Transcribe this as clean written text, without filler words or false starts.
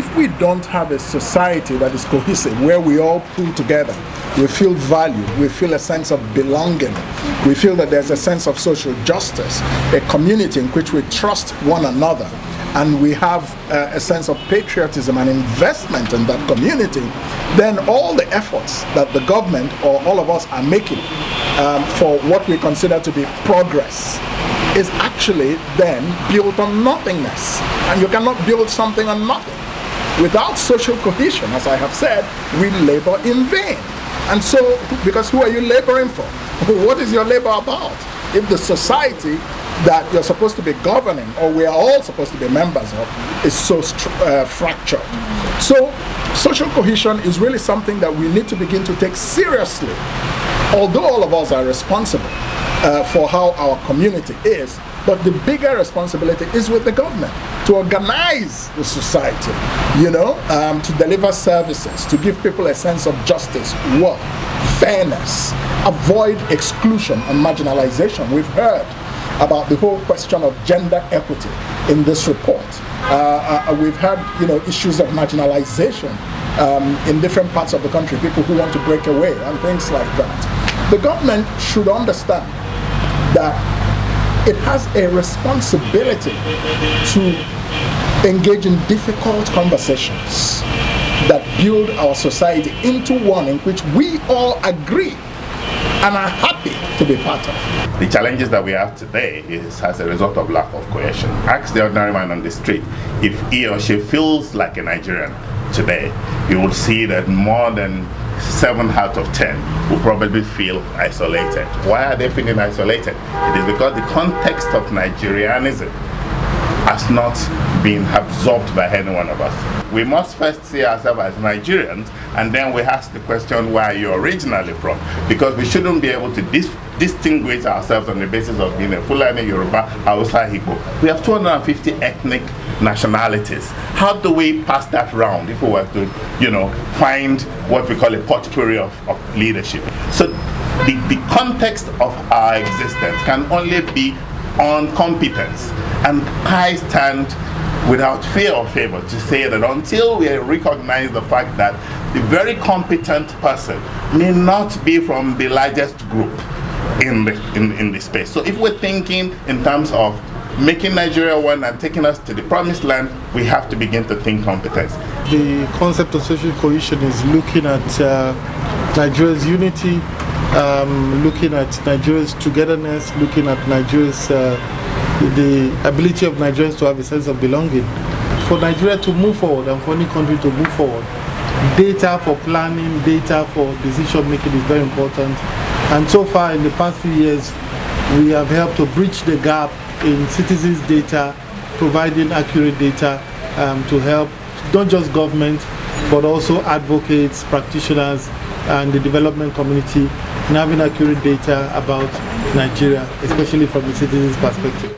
if we don't have a society that is cohesive, where we all pull together, we feel valued, we feel a sense of belonging, we feel that there's a sense of social justice, a community in which we trust one another, and we have a sense of patriotism and investment in that community, then all the efforts that the government or all of us are making for what we consider to be progress is actually then built on nothingness. And you cannot build something on nothing. Without social cohesion, as I have said, we labor in vain. And so, because who are you laboring for? What is your labor about? If the society that you're supposed to be governing, or we are all supposed to be members of, is so fractured. So social cohesion is really something that we need to begin to take seriously. Although all of us are responsible for how our community is, but the bigger responsibility is with the government to organize the society, to deliver services, to give people a sense of justice, work, fairness, avoid exclusion and marginalization. We've heard about the whole question of gender equity in this report. We've had issues of marginalization in different parts of the country, people who want to break away and things like that. The government should understand that it has a responsibility to engage in difficult conversations that build our society into one in which we all agree and are happy to be part of. The challenges that we have today is as a result of lack of cohesion. Ask the ordinary man on the street if he or she feels like a Nigerian today. You will see that more than 7 out of 10 will probably feel isolated. Why are they feeling isolated? It is because the context of Nigerianism has not been absorbed by any one of us. We must first see ourselves as Nigerians, and then we ask the question, where are you originally from? Because we shouldn't be able to distinguish ourselves on the basis of being a Fulani, Yoruba, Hausa, Igbo. We have 250 ethnic nationalities. How do we pass that round if we were to, find what we call a potpourri of leadership? So the context of our existence can only be on competence. And I stand without fear or favor to say that until we recognize the fact that the very competent person may not be from the largest group in the space. So if we're thinking in terms of making Nigeria one and taking us to the promised land, we have to begin to think competence. The concept of social cohesion is looking at Nigeria's unity, looking at Nigeria's togetherness, looking at Nigeria's the ability of Nigerians to have a sense of belonging. For Nigeria to move forward and for any country to move forward, data for planning, data for decision making is very important. And so far in the past few years, we have helped to bridge the gap in citizens' data, providing accurate data to help not just government, but also advocates, practitioners, and the development community in having accurate data about Nigeria, especially from the citizens' perspective.